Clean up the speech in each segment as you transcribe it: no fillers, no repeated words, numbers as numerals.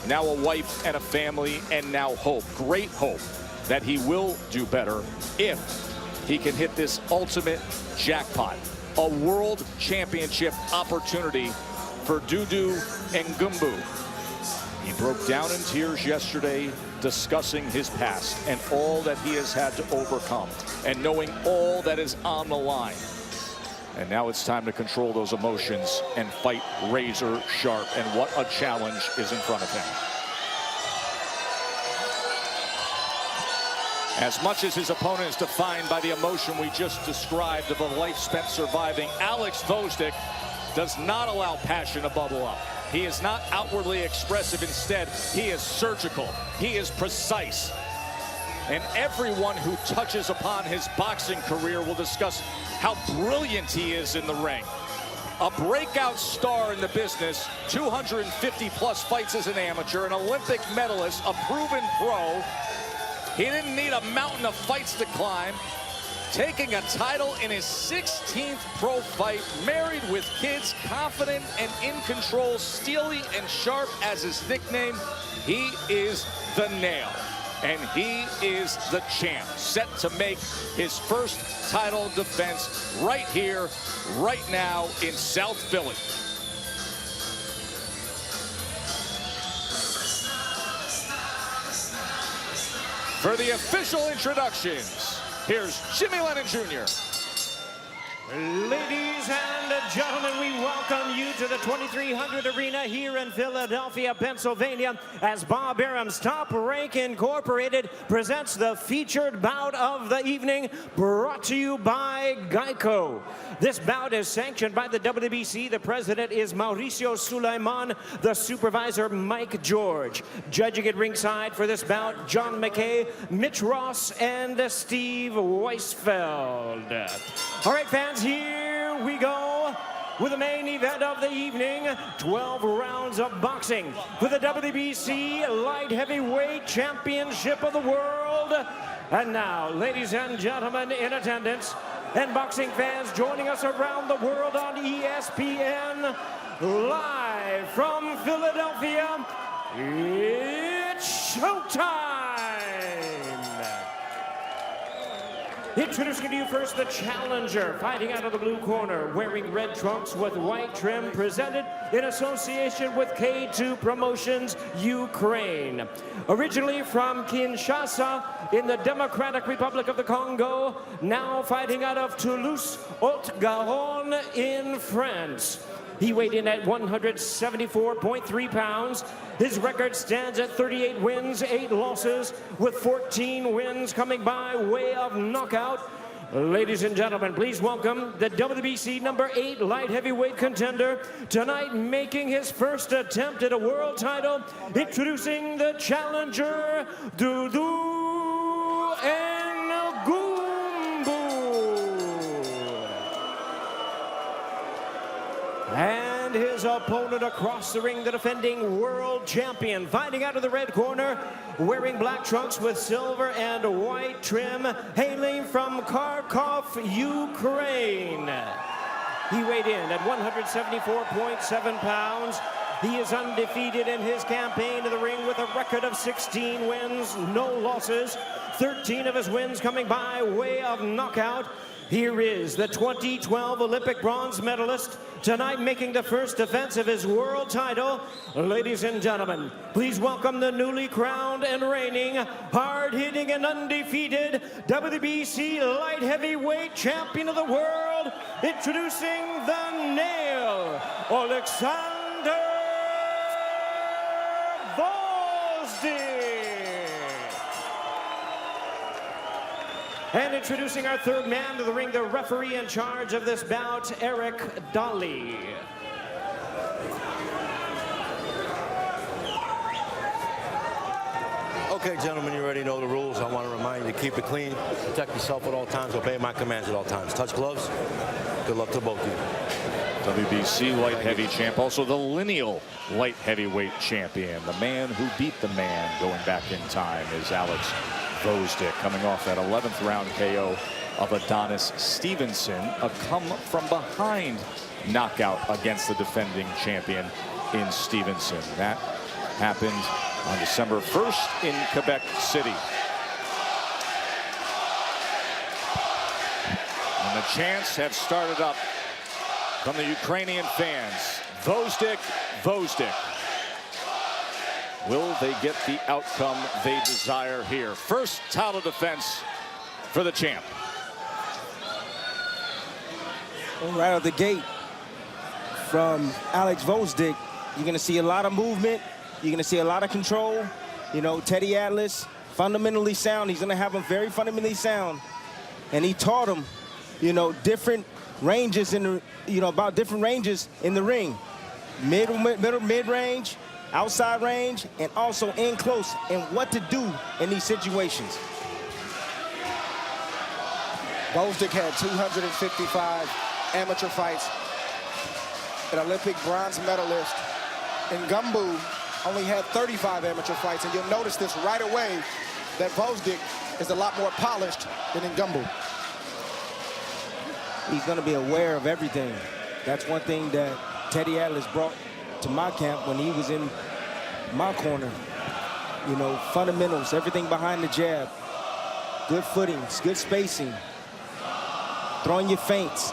now a wife and a family, and now hope, great hope, that he will do better if he can hit this ultimate jackpot, a world championship opportunity for Doudou Ngumbu. He broke down in tears yesterday discussing his past and all that he has had to overcome and knowing all that is on the line. And now it's time to control those emotions and fight razor sharp. And what a challenge is in front of him. As much as his opponent is defined by the emotion we just described of a life spent surviving, Oleksandr Gvozdyk does not allow passion to bubble up. He is not outwardly expressive. Instead, he is surgical. He is precise. And everyone who touches upon his boxing career will discuss how brilliant he is in the ring. A breakout star in the business, 250-plus fights as an amateur, an Olympic medalist, a proven pro. He didn't need a mountain of fights to climb. Taking a title in his 16th pro fight, married with kids, confident and in control, steely and sharp as his nickname. He is the Nail, and he is the champ, set to make his first title defense right here, right now in South Philly. For the official introductions, here's Jimmy Lennon Jr. Ladies and gentlemen, we welcome you to the 2300 Arena here in Philadelphia, Pennsylvania, as Bob Arum's Top Rank Incorporated presents the featured bout of the evening, brought to you by Geico. This bout is sanctioned by the WBC. The president is Mauricio Suleiman, the supervisor Mike George. Judging at ringside for this bout, John McKay, Mitch Ross, and Steve Weisfeld. All right, fans, here we go with the main event of the evening, 12 rounds of boxing for the WBC Light Heavyweight Championship of the World. And now, ladies and gentlemen in attendance, and boxing fans joining us around the world on ESPN, live from Philadelphia, it's showtime! Introducing to you first the challenger, fighting out of the blue corner, wearing red trunks with white trim, presented in association with K2 Promotions Ukraine. Originally from Kinshasa in the Democratic Republic of the Congo, now fighting out of Toulouse-Haute-Garonne in France. He weighed in at 174.3 pounds. His record stands at 38 wins, 8 losses, with 14 wins coming by way of knockout. Ladies and gentlemen, please welcome the WBC number 8 light heavyweight contender, tonight making his first attempt at a world title, introducing the challenger, Doudou Ngumbu. And his opponent across the ring, the defending world champion, fighting out of the red corner, wearing black trunks with silver and white trim, hailing from Kharkov, Ukraine. He weighed in at 174.7 pounds. He is undefeated in his campaign in the ring with a record of 16 wins, no losses, 13 of his wins coming by way of knockout. Here is the 2012 Olympic bronze medalist, tonight making the first defense of his world title. Ladies and gentlemen, please welcome the newly crowned and reigning, hard-hitting and undefeated WBC light heavyweight champion of the world, introducing the Nail, Oleksandr Gvozdyk. And introducing our third man to the ring, the referee in charge of this bout, Eric Dolly. Okay, gentlemen, you already know the rules. I want to remind you to keep it clean, protect yourself at all times, obey my commands at all times. Touch gloves. Good luck to both of you. WBC light heavy champ, also the lineal light heavyweight champion. The man who beat the man going back in time is Oleksandr Gvozdyk, coming off that 11th round KO of Adonis Stevenson, a come-from-behind knockout against the defending champion in Stevenson. That happened on December 1st in Quebec City. And the chants have started up from the Ukrainian fans. Gvozdyk, Gvozdyk. Will they get the outcome they desire here? First title defense for the champ. Right out the gate from Alex Gvozdyk, you're going to see a lot of movement. You're going to see a lot of control. You know, Teddy Atlas, fundamentally sound. He's going to have him very fundamentally sound. And he taught him, you know, different ranges in the, you know, about different ranges in the ring. Mid-range, outside range, and also in close, and what to do in these situations. Gvozdyk had 255 amateur fights, an Olympic bronze medalist. Ngumbu only had 35 amateur fights, and you'll notice this right away that Gvozdyk is a lot more polished than Ngumbu. He's going to be aware of everything. That's one thing that Teddy Atlas brought to my camp when he was in my corner. You know, fundamentals, everything behind the jab, good footings, good spacing, throwing your feints,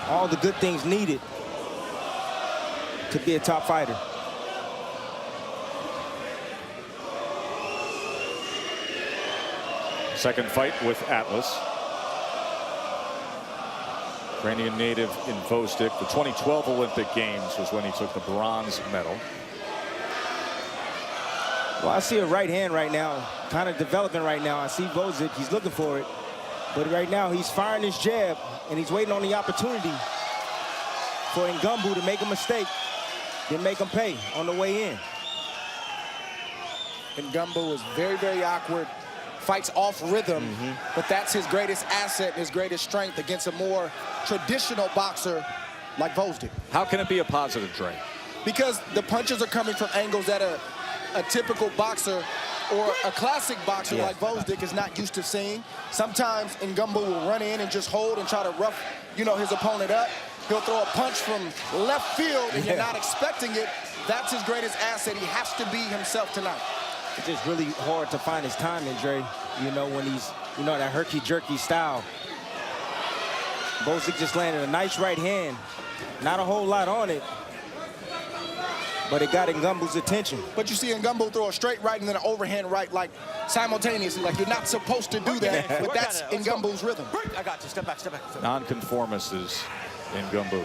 all the good things needed to be a top fighter. Second fight with Atlas. Ukrainian native in Gvozdyk. The 2012 Olympic Games was when he took the bronze medal. Well, I see a right hand right now, kind of developing right now. I see Gvozdyk, he's looking for it. But right now, he's firing his jab, and he's waiting on the opportunity for Ngumbu to make a mistake, then make him pay on the way in. Ngumbu is very, very awkward, fights off rhythm, but that's his greatest asset and his greatest strength against a more traditional boxer like Gvozdyk. How can it be a positive, Dre? Because the punches are coming from angles that a typical boxer or a classic boxer like Gvozdyk is not used to seeing. Sometimes Ngumbu will run in and just hold and try to rough, you know, his opponent up. He'll throw a punch from left field and you're not expecting it. That's his greatest asset. He has to be himself tonight. It's just really hard to find his timing, Dre. You know, when he's, you know, that herky-jerky style. Gvozdyk just landed a nice right hand. Not a whole lot on it, but it got Ngumbu's attention. But you see Ngumbu throw a straight right and then an overhand right, like simultaneously. Like, you're not supposed to do that, but that's Ngumbu's rhythm. I got you. Step back, step back. Nonconformist is Ngumbu.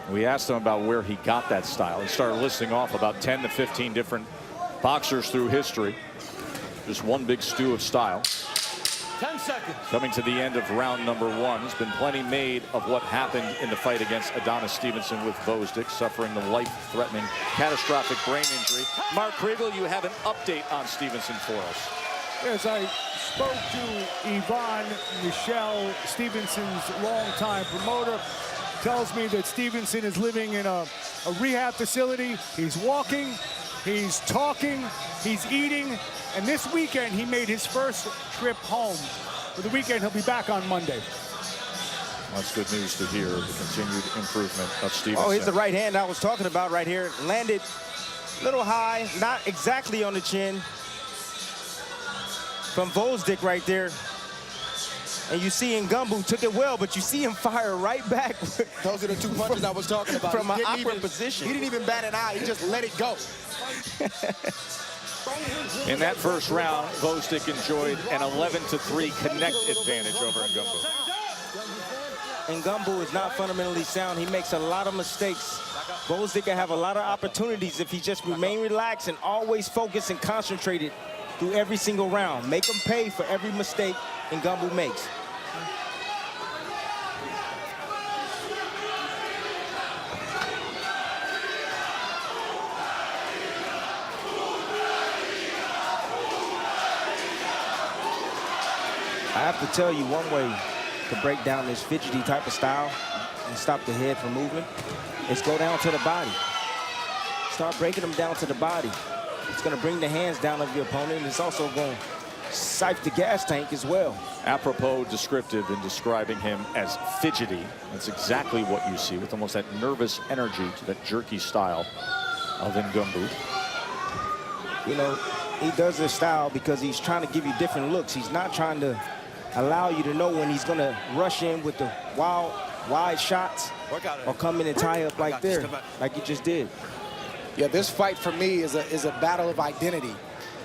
We asked him about where he got that style. He started listing off about 10 to 15 different boxers through history. Just one big stew of style. 10 seconds. Coming to the end of round number one. There's been plenty made of what happened in the fight against Adonis Stevenson with Gvozdyk, suffering the life-threatening catastrophic brain injury. Mark Kriegel, you have an update on Stevenson for us. Yes, I spoke to Yvonne Michelle, Stevenson's longtime promoter. Tells me that Stevenson is living in a rehab facility. He's walking, he's talking, he's eating, and this weekend he made his first trip home. For the weekend, he'll be back on Monday. That's good news to hear, the continued improvement of Stevenson. Oh, here's the right hand I was talking about right here. Landed a little high, not exactly on the chin. From Gvozdyk right there. And you see Ngumbu took it well, but you see him fire right back. Those are the two punches I was talking about. From an awkward position. He didn't even bat an eye. He just let it go. In that first round, Gvozdyk enjoyed an 11-3 connect advantage over Ngumbu. Ngumbu is not fundamentally sound. He makes a lot of mistakes. Gvozdyk can have a lot of opportunities if he just remain relaxed and always focused and concentrated through every single round. Make him pay for every mistake Ngumbu makes. I have to tell you, one way to break down this fidgety type of style and stop the head from moving is go down to the body. Start breaking them down to the body. It's going to bring the hands down of your opponent, and it's also going to siphed the gas tank as well. Apropos descriptive in describing him as fidgety. That's exactly what you see, with almost that nervous energy to that jerky style of Ngumbu. You know, he does this style because he's trying to give you different looks. He's not trying to allow you to know when he's going to rush in with the wide shots or come in and tie up like there, like he just did. Yeah, this fight for me is a battle of identity.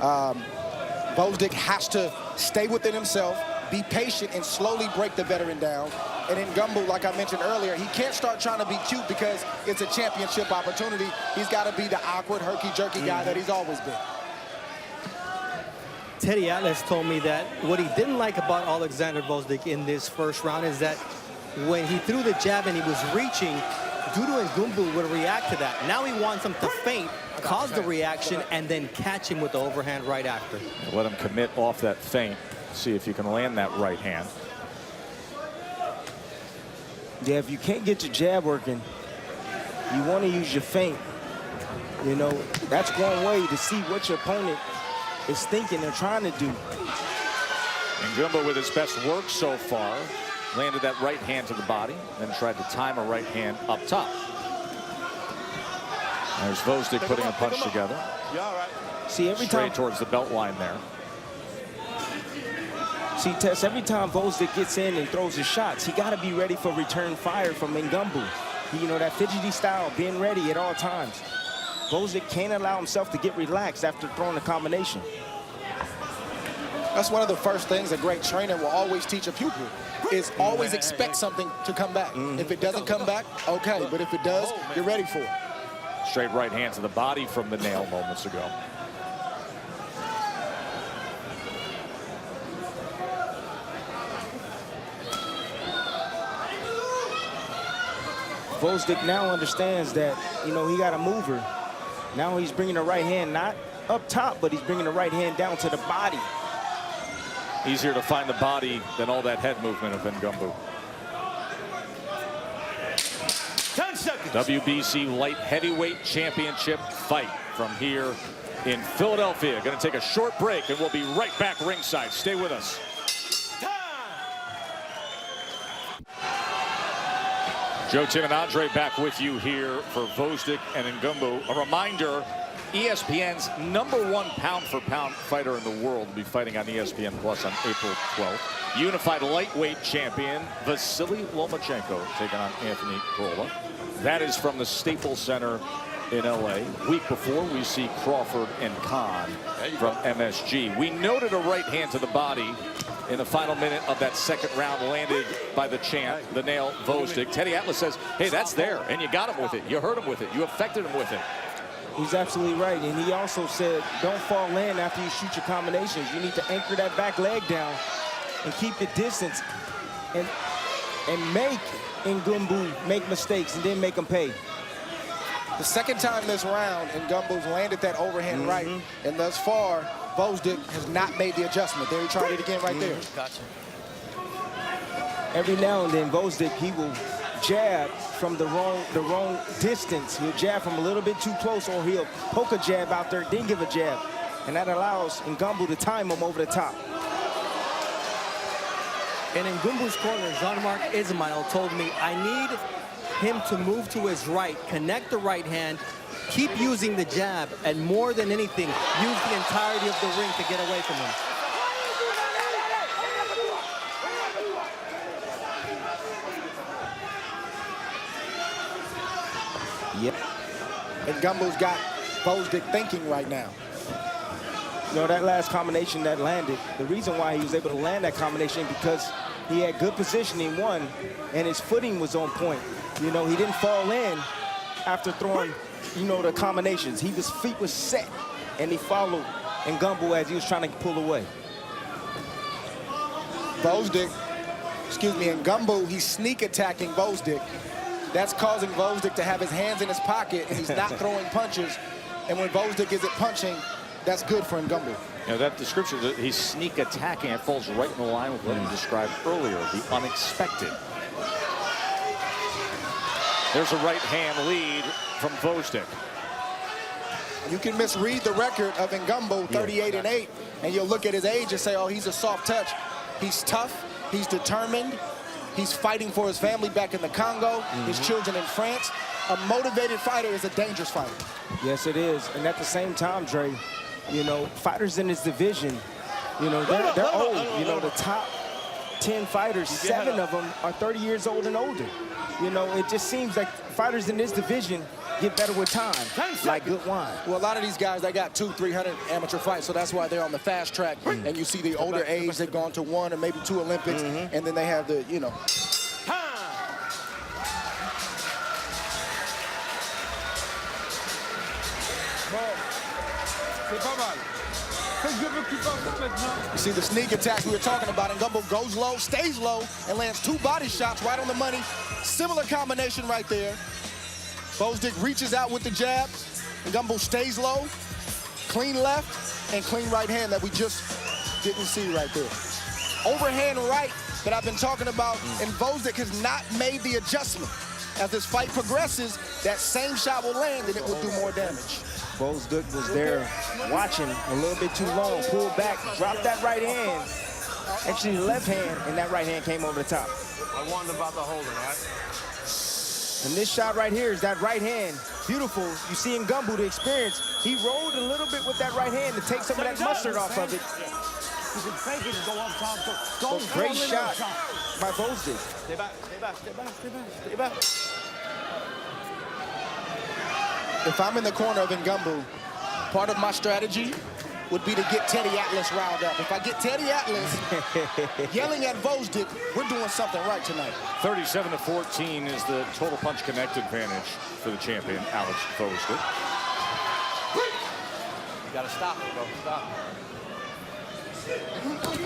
Gvozdyk has to stay within himself, be patient, and slowly break the veteran down. And in Ngumbu, like I mentioned earlier, he can't start trying to be cute because it's a championship opportunity. He's got to be the awkward, herky-jerky guy that he's always been. Teddy Atlas told me that what he didn't like about Oleksandr Gvozdyk in this first round is that when he threw the jab and he was reaching, Doudou Ngumbu would react to that. Now he wants him to feint, cause the reaction, and then catch him with the overhand right after. Let him commit off that feint. See if you can land that right hand. Yeah, if you can't get your jab working, you want to use your feint. You know, that's one way to see what your opponent is thinking and trying to do. Ngumbu with his best work so far. Landed that right hand to the body, then tried to time a right hand up top. There's Gvozdyk putting a punch together. See, every Straight time towards the belt line there. See, Tess, every time Gvozdyk gets in and throws his shots, he got to be ready for return fire from Ngumbu. You know, that fidgety style, being ready at all times. Gvozdyk can't allow himself to get relaxed after throwing a combination. That's one of the first things a great trainer will always teach a pupil, is always expect something to come back. If it doesn't come back, okay, but if it does, you're ready for it. Straight right hand to the body from the nail moments ago. Gvozdyk now understands that, you know, he got a mover. Now he's bringing the right hand, not up top, but he's bringing the right hand down to the body. Easier to find the body than all that head movement of Ngumbu. 10 seconds. WBC light heavyweight championship fight from here in Philadelphia. Going to take a short break, and we'll be right back ringside. Stay with us. Joe, Tim, and Andre back with you here for Gvozdyk and Ngumbu. A reminder, ESPN's #1 pound-for-pound fighter in the world will be fighting on ESPN Plus on April 12th. Unified lightweight champion Vasily Lomachenko taking on Anthony Crolla. That is from the Staples Center in LA. Week before, we see Crawford and Khan from MSG. We noted a right hand to the body in the final minute of that second round, landed by the champ, the nail Gvozdyk. Teddy Atlas says, hey, that's there, and you got him with it. You hurt him with it. You affected him with it. He's absolutely right, and he also said, don't fall in after you shoot your combinations. You need to anchor that back leg down and keep the distance and make Ngumbu make mistakes and then make him pay. The second time this round, Ngumbu's landed that overhand right, and thus far, Gvozdyk has not made the adjustment. There, he tried it again right there. Gotcha. Every now and then, Gvozdyk, he will jab from the wrong distance. He'll jab from a little bit too close, or he'll poke a jab out there, then give a jab. And that allows Ngumbu to time him over the top. And in Ngumbu's corner, Jean-Marc Ismail told me, I need him to move to his right, connect the right hand, keep using the jab, and more than anything, use the entirety of the ring to get away from him. Yep. And Ngumbu's got Gvozdyk thinking right now. You know, that last combination that landed, the reason why he was able to land that combination because he had good positioning, one, and his footing was on point. You know, he didn't fall in after throwing, you know, the combinations. His feet was set, and he followed Ngumbu as he was trying to pull away. Gvozdyk, and Ngumbu, he's sneak attacking Gvozdyk. That's causing Gvozdyk to have his hands in his pocket, and he's not throwing punches. And when Gvozdyk isn't punching, that's good for Ngumbu. You know, that description, he's sneak attacking, it falls right in the line with what he described earlier, the unexpected. There's a right hand lead from Gvozdyk. You can misread the record of Ngumbu, 38-8, and you'll look at his age and say, oh, he's a soft touch. He's tough, he's determined, he's fighting for his family back in the Congo, his children in France. A motivated fighter is a dangerous fighter. Yes, it is. And at the same time, Dre, you know, fighters in this division, you know, they're old. You know, the top 10 fighters, 7 of them are 30 years old and older. You know, it just seems like fighters in this division get better with time, like good wine. Well, a lot of these guys, they got 200-300 amateur fights, so that's why they're on the fast track. And you see the older age, they've gone to 1 or maybe 2 Olympics, and then they have the, you know. You see the sneak attacks we were talking about, and Ngumbu goes low, stays low, and lands 2 body shots right on the money. Similar combination right there. Gvozdyk reaches out with the jab. Ngumbu stays low, clean left, and clean right hand that we just didn't see right there. Overhand right that I've been talking about, and Gvozdyk has not made the adjustment. As this fight progresses, that same shot will land, and it will do more damage. Gvozdyk was there watching a little bit too long, pulled back, dropped that right hand. Actually, the left hand, and that right hand came over the top. I warned about the holding, all right? And this shot right here is that right hand. Beautiful. You see in Ngumbu, the experience. He rolled a little bit with that right hand to take some of that mustard off of it. Great shot by Gvozdyk. Stay back, stay back, stay back, stay back, stay back. If I'm in the corner of Ngumbu, part of my strategy would be to get Teddy Atlas riled up. If I get Teddy Atlas yelling at Gvozdyk, we're doing something right tonight. 37-14 is the total punch connect advantage for the champion, Alex Gvozdyk. You gotta stop it, bro. Stop it.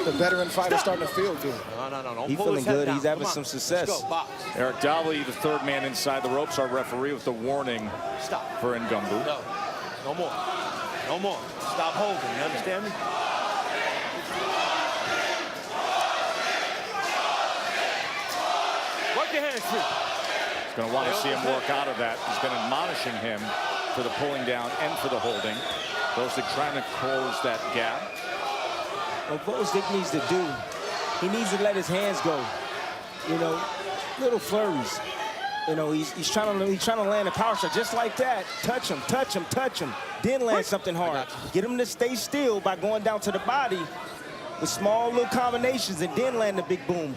The veteran fighter starting to feel good. No. Don't He's pull feeling his head good. down. He's having Come on. some success. Let's go, box. Eric Dowley, the 3rd man inside the ropes, our referee with the warning Stop. for Ngumbu. No. No more. No more. Stop holding. You understand me? Work your hands free. He's going to want to see him work out of that. He's been admonishing him for the pulling down and for the holding. Gvozdyk trying to close that gap. What Gvozdyk needs to do, he needs to let his hands go. You know, little flurries. You know, he's trying to land a power shot just like that. Touch him, touch him, touch him. Then land something hard. Get him to stay still by going down to the body with small little combinations and then land the big boom.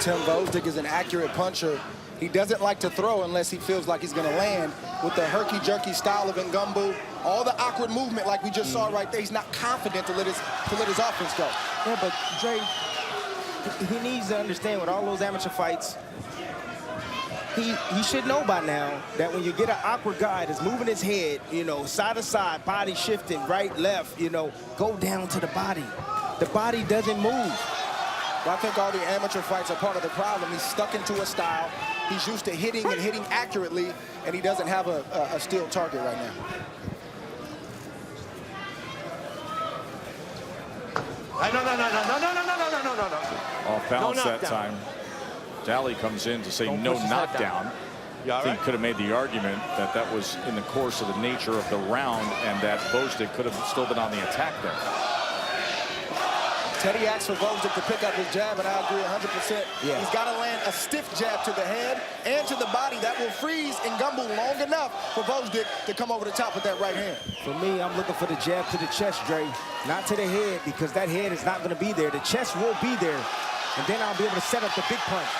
Tim Gvozdyk is an accurate puncher. He doesn't like to throw unless he feels like he's going to land. With the herky-jerky style of Ngumbu, all the awkward movement like we just saw right there, he's not confident to let his offense go. Yeah, but Dre, he needs to understand with all those amateur fights, he should know by now that when you get an awkward guy that's moving his head, you know, side to side, body shifting, right, left, you know, go down to the body. The body doesn't move. But I think all the amateur fights are part of the problem. He's stuck into a style. He's used to hitting and hitting accurately, and he doesn't have a steel target right now. No. Off balance No that knockdown. time. Dowley comes in to say Don't no push his head knockdown. You all I think right? could have made the argument that that was in the course of the nature of the round and that Gvozdyk could have still been on the attack there. Teddy asks for Gvozdyk to pick up his jab, and I agree 100%. Yeah. He's got to land a stiff jab to the head and to the body that will freeze Ngumbu long enough for Gvozdyk to come over the top with that right hand. For me, I'm looking for the jab to the chest, Dre, not to the head, because that head is not going to be there. The chest will be there, and then I'll be able to set up the big punch.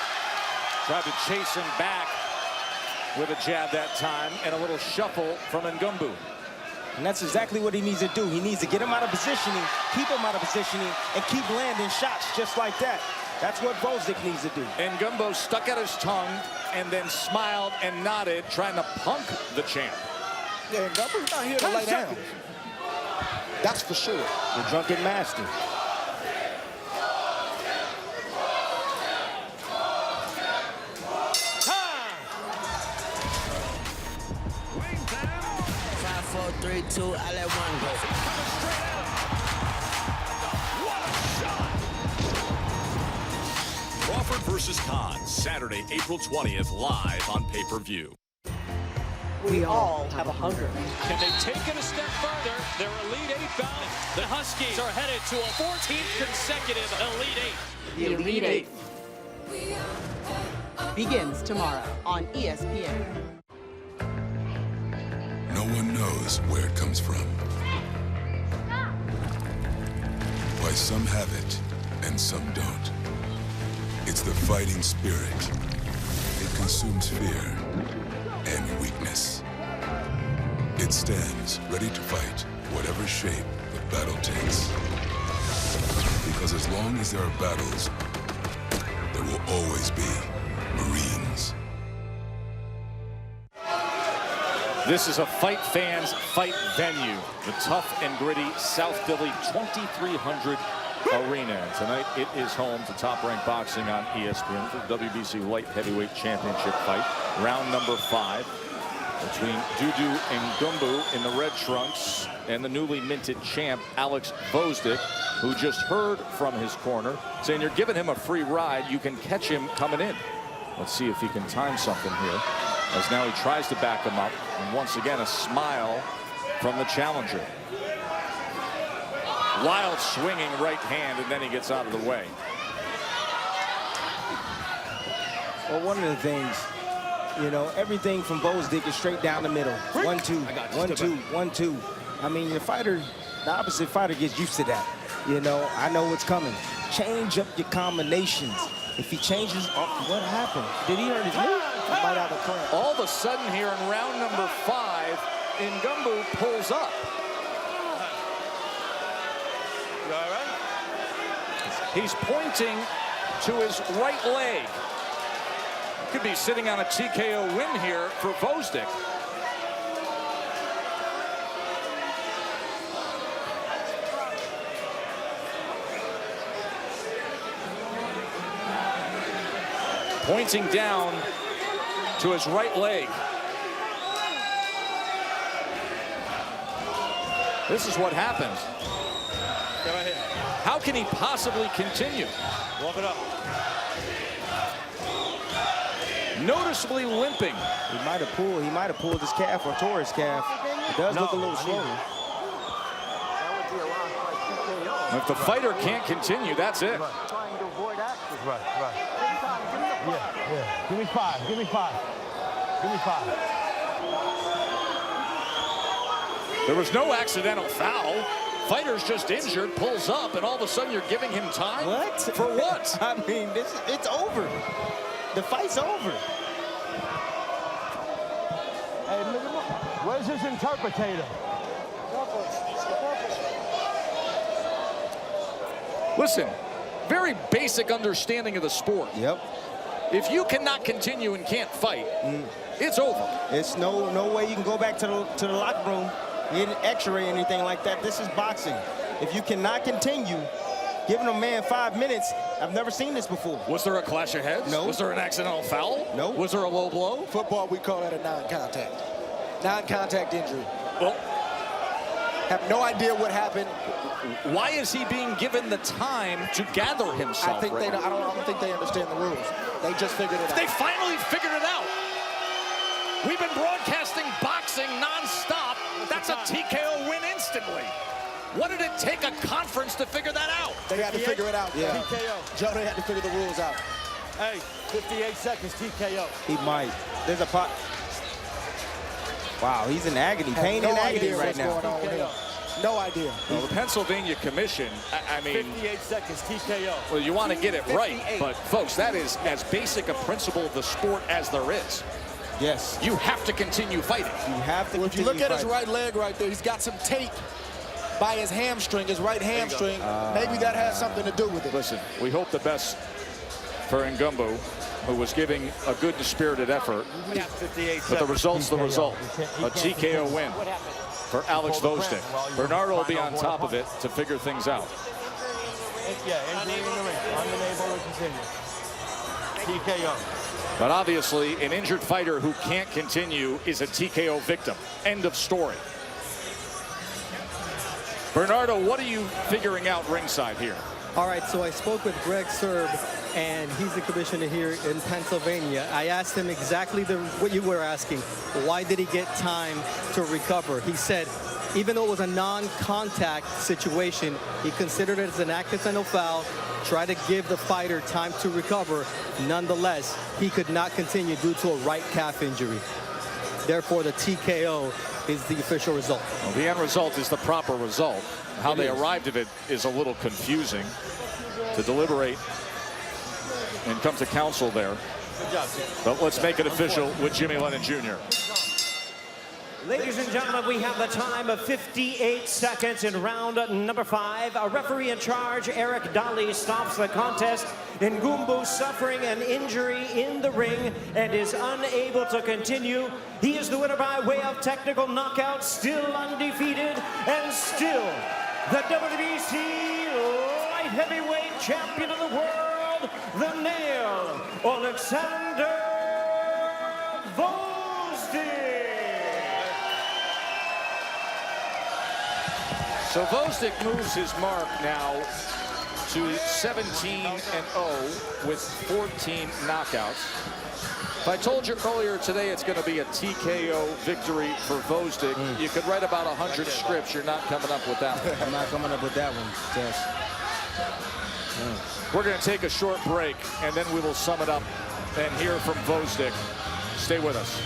Tried to chase him back with a jab that time and a little shuffle from Ngumbu. And that's exactly what he needs to do. He needs to get him out of positioning, keep him out of positioning, and keep landing shots just like that. That's what Gvozdyk needs to do. Ngumbu stuck out his tongue and then smiled and nodded, trying to punk the champ. Yeah, Ngumbu's not here to lay down. That's for sure. The drunken master. Three, two, I let one go. Crawford versus Khan, Saturday, April 20th, live on pay-per-view. We all have a hunger. Can they take it a step further? Their Elite Eight bound. The Huskies are headed to a 14th consecutive Elite Eight. The Elite Eight begins tomorrow on ESPN. No one knows where it comes from. Why some have it and some don't. It's the fighting spirit. It consumes fear and weakness. It stands ready to fight whatever shape the battle takes. Because as long as there are battles, there will always be Marines. This is a fight fans fight venue. The tough and gritty South Philly 2300 Arena. And tonight it is home to Top Rank Boxing on ESPN for the WBC Light Heavyweight Championship fight. Round number 5 between Doudou Ngumbu in the red trunks and the newly minted champ Oleksandr Gvozdyk, who just heard from his corner saying you're giving him a free ride. You can catch him coming in. Let's see if he can time something here, as now he tries to back him up. And once again, a smile from the challenger. Wild swinging right hand, and then he gets out of the way. Well, one of the things, you know, everything from Gvozdyk is straight down the middle. 1-2, 1-2, 1-2. I mean, the opposite fighter gets used to that. You know, I know what's coming. Change up your combinations. If he changes, what happened? Did he hurt his knee? Might have a cramp. All of a sudden here in round number 5, Ngumbu pulls up. You all right? He's pointing to his right leg. Could be sitting on a TKO win here for Gvozdyk. Pointing down to his right leg. This is what happens. How can he possibly continue? Walk it up. Noticeably limping. He might have pulled his calf or tore his calf. It does look a little slow. If the fighter can't continue, that's it. Yeah. Give me 5. Give me 5. Give me 5. There was no accidental foul. Fighter's just injured, pulls up, and all of a sudden you're giving him time? What? For what? I mean, it's over. The fight's over. Hey, where's his interpreter? Listen, very basic understanding of the sport. Yep. If you cannot continue and can't fight, it's over. It's no way you can go back to the locker room, get an x-ray, anything like that. This is boxing. If you cannot continue, giving a man 5 minutes, I've never seen this before. Was there a clash of heads? No. Was there an accidental foul? No. Was there a low blow? Football, we call that a non-contact. Non-contact injury. Well, have no idea what happened. Why is he being given the time to gather himself? I think I don't think they understand the rules. They just figured it out. They finally figured it out. We've been broadcasting boxing nonstop. That's a TKO win instantly. What did it take a conference to figure that out? They had to figure it out. Yeah. TKO. Joe, they had to figure the rules out. Hey, 58 seconds, TKO. He might. There's a pot. Wow, he's in agony, pain and agony right now. Going on with him. No idea. Well, the Pennsylvania Commission, I mean, 58 seconds, TKO. well, you want to get it right, but folks, that is as basic a principle of the sport as there is. Yes. You have to continue fighting. You have to. Well, if you look at his right leg right there, he's got some tape by his hamstring, his right hamstring. Maybe that has something to do with it. Listen, we hope the best for Ngumbu, who was giving a good spirited effort, but the result's the result. A TKO win for Oleksandr Gvozdyk. Bernardo will be on top of it to figure things out. Yeah, injury in the ring. Unable to continue. TKO. But obviously, an injured fighter who can't continue is a TKO victim. End of story. Bernardo, what are you figuring out ringside here? All right, so I spoke with Greg Serb and he's the commissioner here in Pennsylvania. I asked him exactly what you were asking. Why did he get time to recover? He said, even though it was a non-contact situation, he considered it as an accidental foul, tried to give the fighter time to recover. Nonetheless, he could not continue due to a right calf injury. Therefore, the TKO is the official result. Well, the end result is the proper result. How they arrived at it is a little confusing to deliberate and come to counsel there. But let's make it official with Jimmy Lennon Jr. Ladies and gentlemen, we have the time of 58 seconds in round number 5. A referee in charge, Eric Daly, stops the contest. Ngumbu suffering an injury in the ring and is unable to continue. He is the winner by way of technical knockout, still undefeated, and still the WBC light heavyweight champion of the world, the Nail, Oleksandr Gvozdyk. So Gvozdyk moves his mark now to 17-0 with 14 knockouts. If I told you earlier today it's going to be a TKO victory for Gvozdyk, you could write about 100 scripts. You're not coming up with that one. I'm not coming up with that one, Tess. We're going to take a short break, and then we will sum it up and hear from Gvozdyk. Stay with us.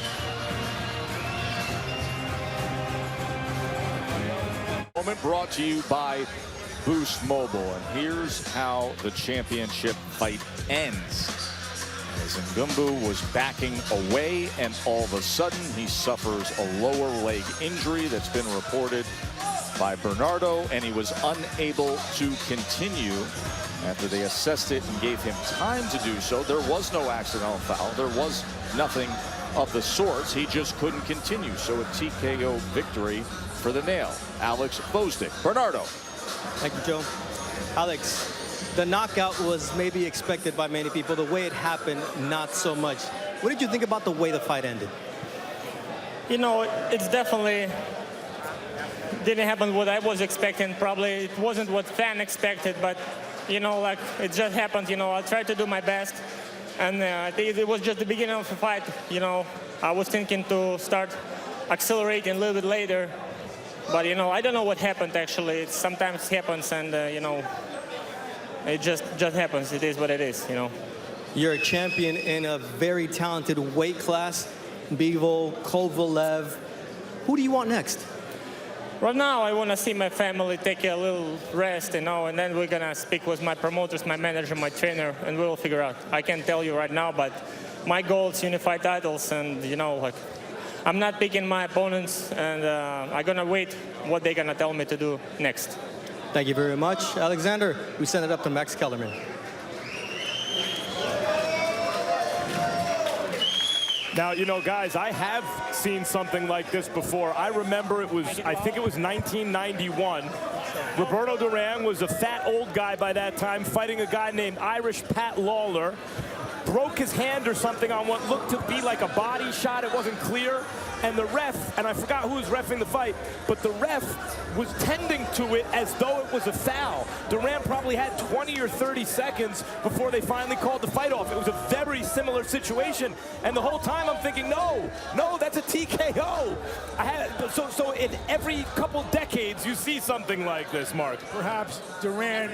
Moment brought to you by Boost Mobile, and here's how the championship fight ends. As Ngumbu was backing away, and all of a sudden he suffers a lower leg injury that's been reported by Bernardo, and he was unable to continue after they assessed it and gave him time to do so. There was no accidental foul. There was nothing of the sorts. He just couldn't continue. So a TKO victory for the Nail, Alex Gvozdyk. Bernardo. Thank you, Joe. Alex, the knockout was maybe expected by many people. The way it happened, not so much. What did you think about the way the fight ended? You know, it's definitely didn't happen what I was expecting. Probably it wasn't what fan expected, but you know, like it just happened. You know, I tried to do my best, and it was just the beginning of the fight. You know, I was thinking to start accelerating a little bit later. But, you know, I don't know what happened, actually. It sometimes happens, and, you know, it just happens. It is what it is, you know. You're a champion in a very talented weight class. Bivol, Kovalev. Who do you want next? Right now, I want to see my family take a little rest, you know, and then we're going to speak with my promoters, my manager, my trainer, and we'll figure out. I can't tell you right now, but my goal is unify titles, and, you know, like, I'm not picking my opponents, and I'm going to wait what they're going to tell me to do next. Thank you very much. Alexander, we send it up to Max Kellerman. Now, you know, guys, I have seen something like this before. I remember I think it was 1991. Roberto Duran was a fat old guy by that time, fighting a guy named Irish Pat Lawler. Broke his hand or something on what looked to be like a body shot. It wasn't clear. And the ref, and I forgot who was reffing the fight, but the ref was tending to it as though it was a foul. Duran probably had 20 or 30 seconds before they finally called the fight off. It was a very similar situation. And the whole time I'm thinking, no, that's a TKO. So in every couple decades, you see something like this, Mark. Perhaps Duran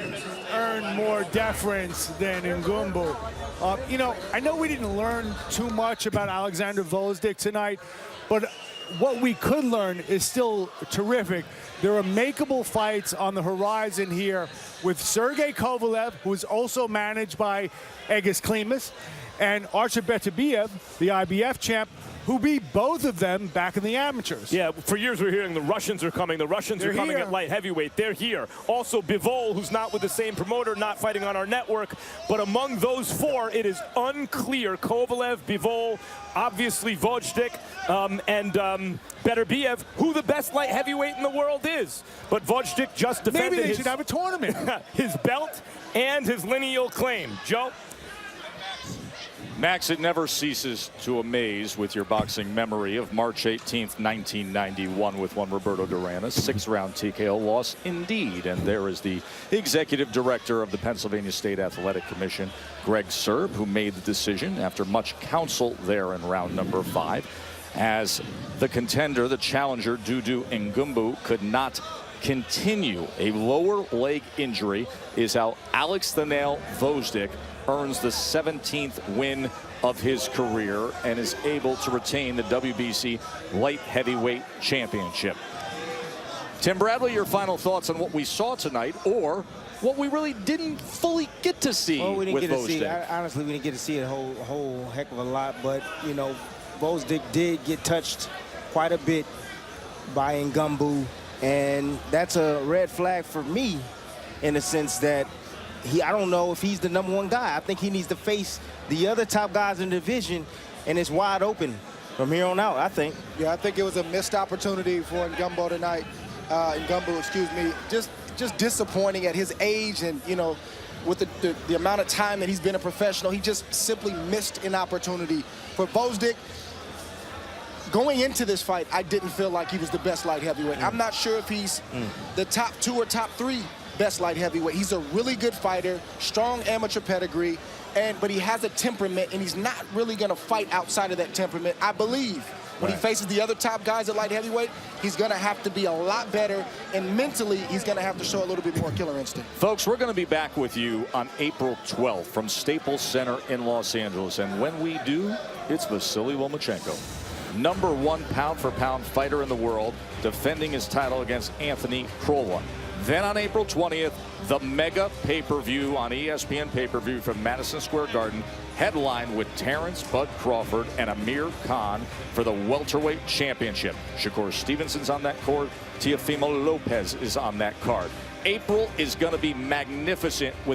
earned more deference than Ngumbu. You know, I know we didn't learn too much about Oleksandr Gvozdyk tonight, but what we could learn is still terrific. There are makeable fights on the horizon here with Sergey Kovalev, who is also managed by Egis Klimas, and Artur Beterbiev, the IBF champ, who beat both of them back in the amateurs. Yeah, for years we're hearing the Russians are coming. The Russians are coming at light heavyweight. They're here. Also Bivol, who's not with the same promoter, not fighting on our network. But among those four, it is unclear. Kovalev, Bivol, obviously Gvozdyk, and Beterbiev, who the best light heavyweight in the world is. But Gvozdyk just defended Maybe they should have a tournament. his belt and his lineal claim. Joe? Max, it never ceases to amaze with your boxing memory of March 18th, 1991 with one Roberto Duran, a 6-round TKO loss indeed. And there is the executive director of the Pennsylvania State Athletic Commission, Greg Serb, who made the decision after much counsel there in round number 5, as the contender, the challenger, Doudou Ngumbu, could not continue. A lower leg injury is how Oleksandr Gvozdyk earns the 17th win of his career and is able to retain the WBC light heavyweight championship. Tim Bradley, your final thoughts on what we saw tonight, or what we really didn't fully get to see with Gvozdyk? Honestly, we didn't get to see a whole heck of a lot, but, you know, Gvozdyk did get touched quite a bit by Ngumbu, and that's a red flag for me in the sense that I don't know if he's the #1 guy. I think he needs to face the other top guys in the division, and it's wide open from here on out, I think. Yeah, I think it was a missed opportunity for Ngumbu tonight. Ngumbu, excuse me. Just disappointing at his age, and, you know, with the amount of time that he's been a professional, he just simply missed an opportunity. For Gvozdyk, going into this fight, I didn't feel like he was the best light heavyweight. I'm not sure if he's the top 2 or top 3 best light heavyweight. He's a really good fighter, strong amateur pedigree, but he has a temperament, and he's not really going to fight outside of that temperament. I believe when he faces the other top guys at light heavyweight, he's going to have to be a lot better, and mentally, he's going to have to show a little bit more killer instinct. Folks, we're going to be back with you on April 12th from Staples Center in Los Angeles, and when we do, it's Vasily Lomachenko, #1 pound-for-pound fighter in the world, defending his title against Anthony Crolla. Then on April 20th, the mega pay-per-view on ESPN pay-per-view from Madison Square Garden, headlined with Terrence Bud Crawford and Amir Khan for the welterweight championship. Shakur Stevenson's on that card. Teofimo Lopez is on that card. April is going to be magnificent with